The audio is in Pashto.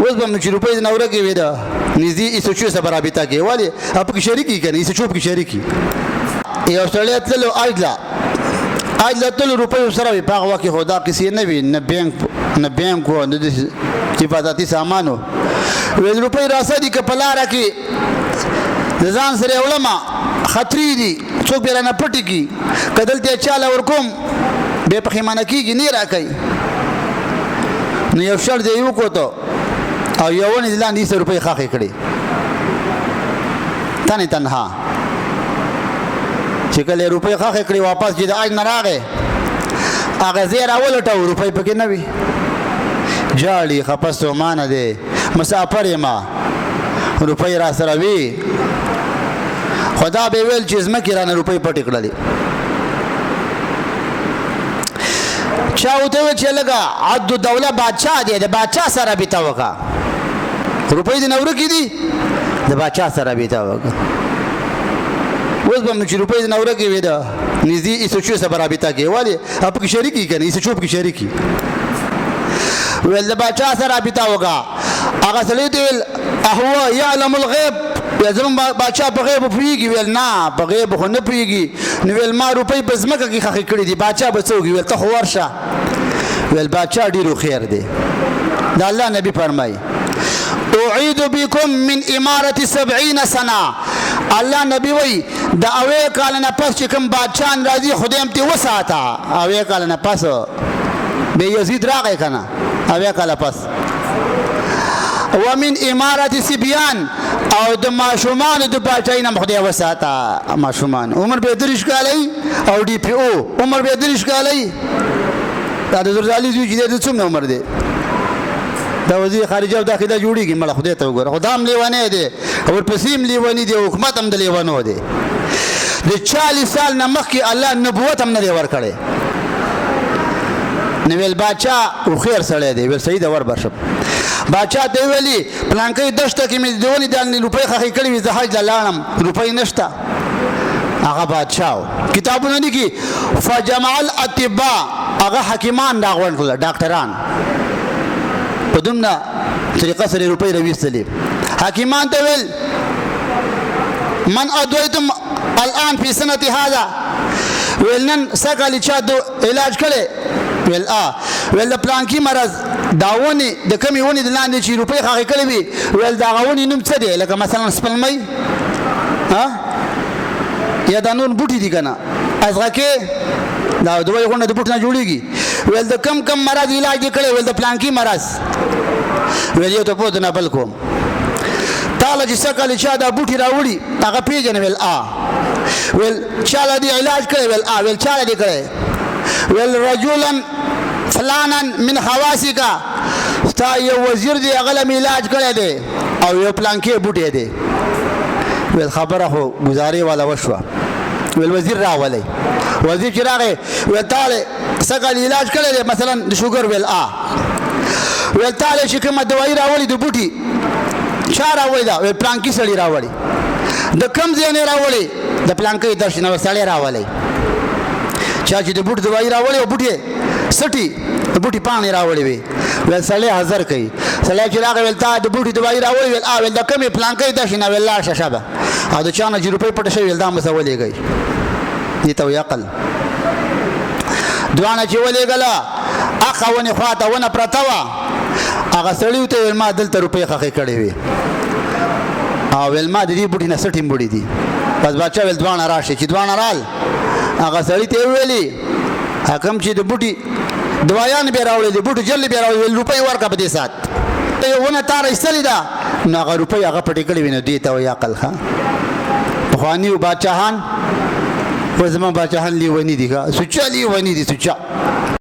اوس به چې روپۍ نه ورکې وې ده نږدې ایسوچو سره رابطه کې ولې په کې شریکي که نه ایسوچو په کې شریکي یو سړی تللو اج له تلو روپیو سره وي په هغه وخت کې خو دا کیسې نه وي نه بینک و نه داسې حفاظتي سامان و ویل روپۍ راسه دي که په لاره کې د ځان سره یې وړمه خطرې دي څوک بې رانه پټې کړي که دلته یې چاله ورکوم بیا پښیمانه کېږي نه یې راکوي نو یو شرط یې وکوتو او یو ونې د لاندې 100 روپۍ خاښې کړې تنې تنها چې کله روپۍ خاښې کړې واپس چې د اج نه راغی هغه ځای راولټوه روپۍ پکې نه وي جاړي خفه ستومانه دی مسافر یم روپۍ را سره وي خو دا به یې ویل چې ځمکې رانه روپۍ پټې کړلې چا ورته وویل چې لږه عبدالدوله بادشاه دی د بادشاه سره رابطه وکړه روپۍ دې نه ورکې دي د بادشاه سره رابطه وکړه اوس به چې روپۍ دې نه ورکې وې ده نږدې ایسوچو سره رابطه کې ولې په کې شریکي که نه ایسوچو په کې شریکي ویل د بادشاه سره رابطه وکړه هغه سړي ته ویل اهو یعلم الغیب زموږ بادشاه په غیب پوهېږي ویل نه په غیب خو نه پوهېږي نو ویل ما روپۍ په ځمکه کې خښې کړي دي بادشاه به څه وکړي ویل ته خو ورشه ویل بادشاه ډېر هوښیار دی د الله نبي فرمایي اعید بكم من امارة 70 سنه الله نبی وی د اوې کال نه پس چې کوم بادشاه راځي خدای هم ته وساته اوې کال نه پس به یزید راغی کنه اوې کال پس ومن امارة صبیان او د ماشومان د بادشاہي نه خدای وساته ماشومان عمر به 30 کالای او ډي پی او عمر به 30 کالای دا د زرزالي زوی چې د څومره عمر دی دا وزیر خارجه او داخله جوړیږي مړه خدای ته وګوره خدام لیوانه دی او پسیم لیوانی دی حکومت هم د لیوانو دی د 40 سال نه مخکې الله نبوت هم نه دی ورکړی نو ویل بادشاه خو خیر سړی دی ویل صحیح ده ور برشم بادشاه ته ویلي پلانکۍ دشته کې مې د ونې د روپۍ خښې کړې وي زه حج له لاړم روپۍ نشته هغه بادشاه کتابونه لیکي فجمع الاطباء هغه حکیمان راغونډ کړل ډاکټران په دومره طریقه سره روپۍ راویستلې حکیمان ته ویل من ادویتم الان فی سنة هذا ویل نن سږ چا علاج کړی ویل ویل د پلانکي مرض دا ونې د کمې ونې د لاندې چې روپۍ خښې کړې وي ویل د هغه ونې نوم څه دی لکه مثلا سپلمۍ یا دا نور بوټي دي که نه ازغکې دا دوی غونډه د بوټ نه جوړېږي ویل د کم مرض علاج یې کړی ویل د پلانکي مرض ویل یو ته پوه نه بل کوم تاله چې څه کله چا دا بوټي راوړي هغه پېژنې ویل ویل چاله دې علاج کړی ویل ویل چاله دې کړی ویل رجلا فلانا من حواسک ستا یو وزیر دی هغه له مې علاج کړی دی او یو پلانکې بوټی دی ویل خبره خو ګزارې والا وشوه ویل وزیر راولئ وزیر چې راغی ویل تاله څه کال علاج کړی دی مثلا د شوګر ویل ویل تاله چې کومه دوایي راوړي د بوټي چا راوړي دا ویل پلانکي سړي راوړي د کم ځای نه راوړي د پلانکۍ درش نه سړی راولئ چا چې د بوټ دوایي راوړي او بوټي سټي د بوټي پاڼې راوړي وي ویل سړی حاضر کوي سړی چې راغی ویل تا د بوټي دوایي راوړي ویل ویل د کمې پلانکۍ درش نه ویل لاړ شه شابه او د چا نه چې روپۍ پټه شوي ویل دا مسه ولېږئ دې ته وایي عقل دواړه چې ولېږله اخه ونې خواته ونه پرته وه هغه سړي ورته ویل ما دلته روپۍ خښې کړې وې او ویل ما د دې بوټي نه 60 بوټي دي بس بادشاه ویل دواړه راشي چې دواړه رال هغه سړي ته ویلي حکم چې د بوټي دوایان بیا راوړي د بوټي جلې بیا راوړي ویل روپۍ ورکړه په دې ساعت ونه تا رایستلې ده نو هغه روپۍ هغه پټې کړې وي نو دې ته وایي عقل ښه پخواني بادشاهان و زمان بادشاهان لیوني دي سوچه لیوني دي سوچه